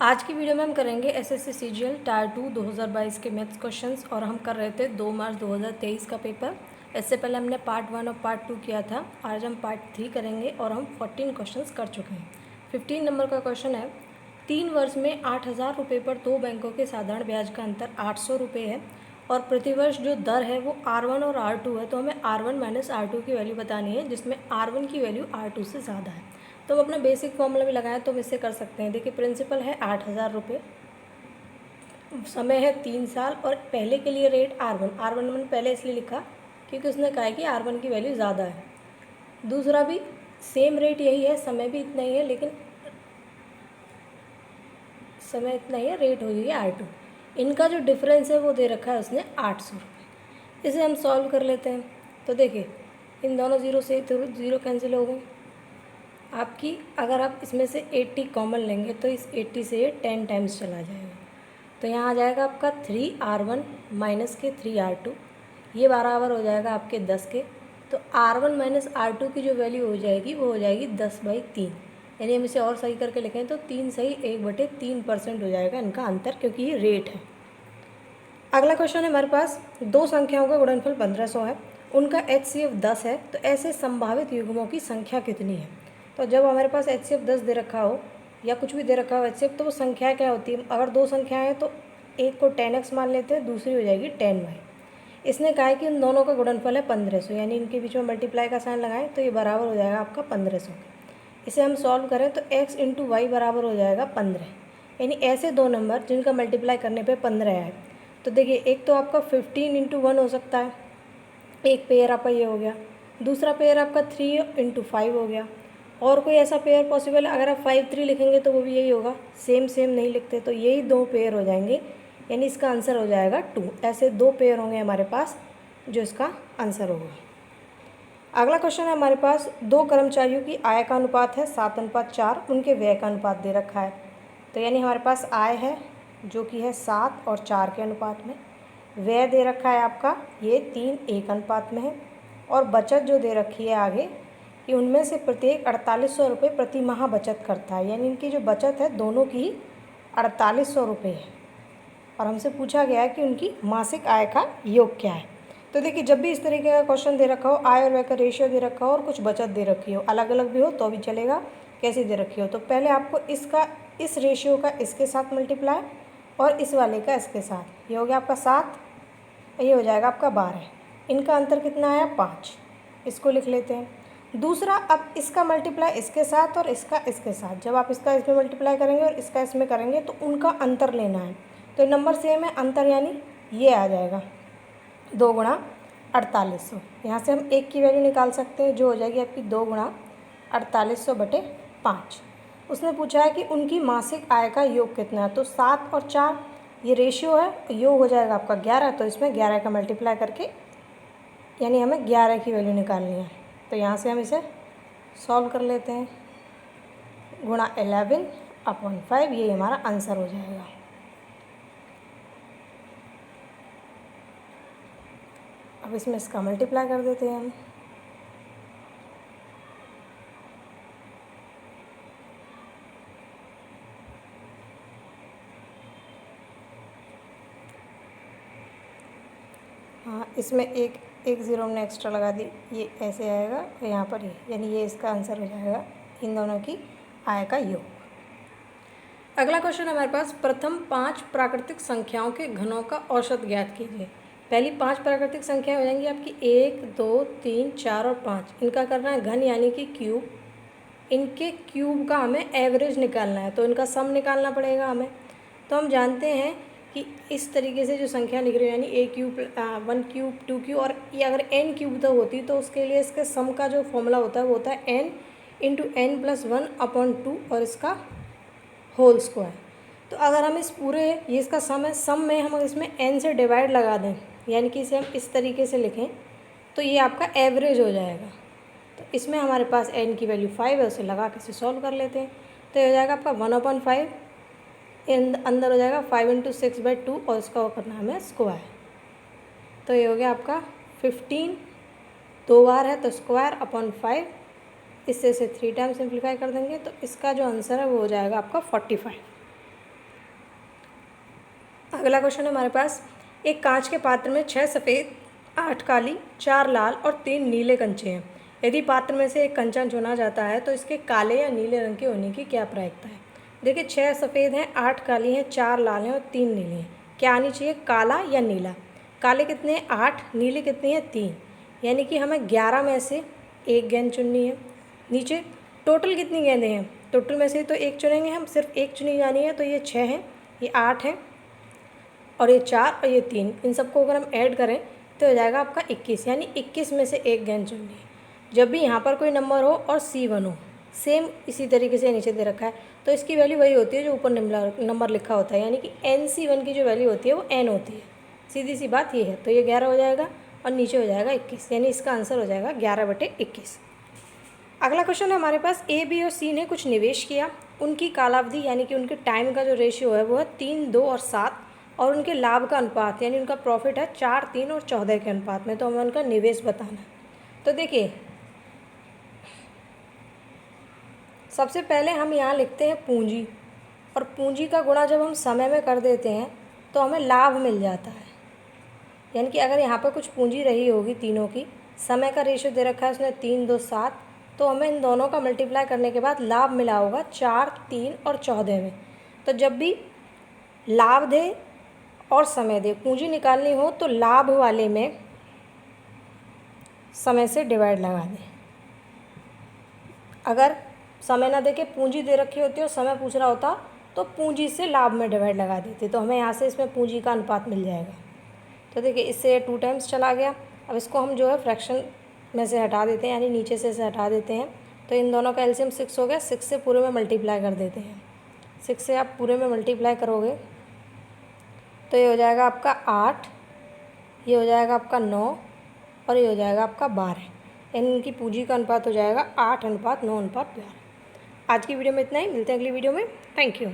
आज की वीडियो में हम करेंगे एसएससी सीजीएल टायर 2 2022 के मैथ्स क्वेश्चंस और हम कर रहे थे 2 मार्च 2023 का पेपर। इससे पहले हमने पार्ट 1 और पार्ट 2 किया था। आज हम पार्ट 3 करेंगे और हम 14 क्वेश्चंस कर चुके हैं। 15 नंबर का क्वेश्चन है, 3 वर्ष में 8,000 रुपये पर 2 बैंकों के साधारण ब्याज का अंतर 800 रुपये है और प्रतिवर्ष जो दर है वो R1 और R2 है। तो हमें R1 माइनस R2 की वैल्यू बतानी है, जिसमें R1 की वैल्यू R2 से ज़्यादा है। तो हम अपना बेसिक फॉर्मूला भी लगाएं तो हम इससे कर सकते हैं। देखिए, प्रिंसिपल है 8,000 रुपये, समय है 3 साल और पहले के लिए रेट R1 मैंने पहले इसलिए लिखा क्योंकि उसने कहा है कि R1 की वैल्यू ज़्यादा है। दूसरा भी सेम रेट यही है, समय भी इतना ही है, लेकिन समय इतना ही है, रेट हो जाएगी R2। इनका जो डिफरेंस है वो दे रखा है उसने 800 रुपये। इसे हम सॉल्व कर लेते हैं। तो देखिए, इन दोनों ज़ीरो से तो ज़ीरो कैंसिल हो गए आपकी। अगर आप इसमें से 80 कॉमन लेंगे तो इस 80 से ये 10 टाइम्स चला जाएगा। तो यहाँ आ जाएगा आपका 3R1 माइनस के 3R2, ये बराबर हो जाएगा आपके 10 के। तो R1 माइनस R2 की जो वैल्यू हो जाएगी वो हो जाएगी 10/3। यानी हम इसे और सही करके लिखें तो 3 सही 1/3% हो जाएगा इनका अंतर, क्योंकि ये रेट है। अगला क्वेश्चन है हमारे पास, दो संख्याओं का गुणनफल 1500 है, उनका HCF 10 है, तो ऐसे संभावित युग्मों की संख्या कितनी है। तो जब हमारे पास HCF 10 दे रखा हो या कुछ भी दे रखा हो HCF, तो वो संख्या क्या होती है। अगर दो संख्याएं हैं तो एक को 10x मान लेते हैं, दूसरी हो जाएगी 10y। इसने कहा है कि उन दोनों का गुणनफल है 1500, यानी इनके बीच में मल्टीप्लाई का साइन लगाएं तो ये बराबर हो जाएगा आपका 1500 के। इसे हम सॉल्व करें तो x इंटू वाई बराबर हो जाएगा 15, यानी ऐसे दो नंबर जिनका मल्टीप्लाई करने पे 15 आए। तो देखिए, एक तो आपका 15 इंटू 1 हो सकता है, एक पेयर आपका ये हो गया। दूसरा पेयर आपका 3 इंटू 5 हो गया। और कोई ऐसा पेयर पॉसिबल है, अगर आप 5 3 लिखेंगे तो वो भी यही होगा। सेम सेम नहीं लिखते तो यही दो पेयर हो जाएंगे, यानी इसका आंसर हो जाएगा 2। ऐसे दो पेयर होंगे हमारे पास जो इसका आंसर होगा। अगला क्वेश्चन है हमारे पास, दो कर्मचारियों की आय का अनुपात है 7:4, उनके व्यय का अनुपात दे रखा है। तो यानी हमारे पास आय है जो कि है 7 और 4 के अनुपात में, व्यय दे रखा है आपका ये 3:1 अनुपात में है, और बचत जो दे रखी है आगे कि उनमें से प्रत्येक 4800 रुपये प्रति माह बचत करता है। यानी इनकी जो बचत है दोनों की 4800 रुपये है, और हमसे पूछा गया है कि उनकी मासिक आय का योग क्या है। तो देखिए, जब भी इस तरीके का क्वेश्चन दे रखा हो, आय और व्यय का रेशियो दे रखा हो और कुछ बचत दे रखी हो, अलग अलग भी हो तो भी चलेगा, कैसी दे रखी हो, तो पहले आपको इसका इस रेशियो का इसके साथ मल्टीप्लाई और इस वाले का इसके साथ, ये हो गया आपका 7, ये हो जाएगा आपका 12। इनका अंतर कितना आया 5, इसको लिख लेते हैं। दूसरा, अब इसका मल्टीप्लाई इसके साथ और इसका इसके साथ, जब आप इसका इसमें मल्टीप्लाई करेंगे और इसका इसमें करेंगे तो उनका अंतर लेना है। तो नंबर सेम है, अंतर यानी ये आ जाएगा 2 गुणा 4800। यहाँ से हम एक की वैल्यू निकाल सकते हैं जो हो जाएगी आपकी 2 गुणा 4800/5। उसने पूछा है कि उनकी मासिक आय का योग कितना है। तो 7 और 4 ये रेशियो है, योग हो जाएगा आपका 11, तो इसमें 11 का मल्टीप्लाई करके यानी हमें 11 की वैल्यू निकालनी है। तो यहाँ से हम इसे सॉल्व कर लेते हैं, गुणा 11/5, ये हमारा आंसर हो जाएगा। अब इसमें इसका मल्टीप्लाई कर देते हैं हम। हाँ, इसमें एक ज़ीरो हमने एक्स्ट्रा लगा दी, ये ऐसे आएगा यहाँ पर ये, यानी ये इसका आंसर हो जाएगा इन दोनों की आय का योग। अगला क्वेश्चन हमारे पास, प्रथम 5 प्राकृतिक संख्याओं के घनों का औसत ज्ञात कीजिए। पहली 5 प्राकृतिक संख्याएं हो जाएंगी आपकी 1 2 3 4 और 5। इनका करना है घन यानी कि क्यूब। इनके क्यूब का हमें एवरेज निकालना है, तो इनका सम निकालना पड़ेगा हमें। तो हम जानते हैं कि इस तरीके से जो संख्या लिख रही है, यानी a क्यूब 1 क्यूब 2 क्यूब, और ये अगर n क्यूब तक होती तो उसके लिए इसके सम का जो फॉर्मूला होता है वो होता है n इंटू n+1/2 और इसका होल स्क्वायर। तो अगर हम इस पूरे ये इसका सम है, सम में हम इसमें n से डिवाइड लगा दें, यानी कि इसे हम इस तरीके से लिखें तो ये आपका एवरेज हो जाएगा। तो इसमें हमारे पास n की वैल्यू 5 है, उसे लगा के इसे सॉल्व कर लेते हैं। तो ये हो जाएगा आपका 1/5, अंदर हो जाएगा 5 इंटू 6/2 और इसका वो करना हमें स्क्वायर। तो ये हो गया आपका 15, 2 बार है तो स्क्वायर/5, इससे 3 टाइम सिंप्लीफाई कर देंगे तो इसका जो आंसर है वो हो जाएगा आपका 45। अगला क्वेश्चन है हमारे पास, एक कांच के पात्र में 6 सफ़ेद, 8 काली, 4 लाल और 3 नीले कंचे हैं। यदि पात्र में से एक कंचा चुना जाता है तो इसके काले या नीले रंग के होने की क्या प्रायिकता है। देखिए 6 सफ़ेद हैं, 8 काली हैं, 4 लाल हैं और 3 नीले हैं। क्या आनी चाहिए, काला या नीला। काले कितने हैं, 8, नीले कितने हैं, 3, यानी कि हमें 11 में से एक गेंद चुननी है। नीचे टोटल कितनी गेंदें हैं, टोटल में से तो एक चुनेंगे हम, सिर्फ एक चुनी जानी है, तो ये 6 हैं, ये 8 हैं और ये 4 और ये 3। इन सबको अगर हम ऐड करें तो हो जाएगा आपका 21, यानी 21 में से एक गेंद चुननी है। जब भी यहाँ पर कोई नंबर हो और C1 हो, सेम इसी तरीके से नीचे दे रखा है, तो इसकी वैल्यू वही होती है जो ऊपर नंबर लिखा होता है, यानी कि NC1 की जो वैल्यू होती है वो N होती है। सीधी सी बात ये है। तो ये 11 हो जाएगा और नीचे हो जाएगा 21, यानी इसका आंसर हो जाएगा 11/21। अगला क्वेश्चन है हमारे पास, A, B और C ने कुछ निवेश किया। उनकी कालावधि यानी कि उनके टाइम का जो रेशियो है वो है 3, 2 और 7, और उनके लाभ का अनुपात यानी उनका प्रॉफिट है 4, 3 और 14 के अनुपात में। तो हमें उनका निवेश बताना है। तो देखिए सबसे पहले हम यहाँ लिखते हैं पूंजी, और पूंजी का गुणा जब हम समय में कर देते हैं तो हमें लाभ मिल जाता है। यानी कि अगर यहाँ पर कुछ पूंजी रही होगी तीनों की, समय का रेशियो दे रखा है उसने 3, 2, 7, तो हमें इन दोनों का मल्टीप्लाई करने के बाद लाभ मिला होगा 4, 3 और 14 में। तो जब भी लाभ दे और समय दे, पूंजी निकालनी हो तो लाभ वाले में समय से डिवाइड लगा दें। अगर समय ना दे के पूंजी दे रखी होती और समय पूछ रहा होता तो पूंजी से लाभ में डिवाइड लगा देते, तो हमें यहाँ से इसमें पूंजी का अनुपात मिल जाएगा। तो देखिए इससे 2 टाइम्स चला गया। अब इसको हम जो है फ्रैक्शन में से हटा देते हैं, यानी नीचे से हटा देते हैं। तो इन दोनों का एलसीएम 6 हो गया। 6 से पूरे में मल्टीप्लाई कर देते हैं। 6 से आप पूरे में मल्टीप्लाई करोगे तो ये हो जाएगा आपका 8, ये हो जाएगा आपका 9 और ये हो जाएगा आपका 12। इनकी पूंजी का अनुपात हो जाएगा 8:9:11। आज की वीडियो में इतना ही, मिलते हैं अगली वीडियो में। Thank you.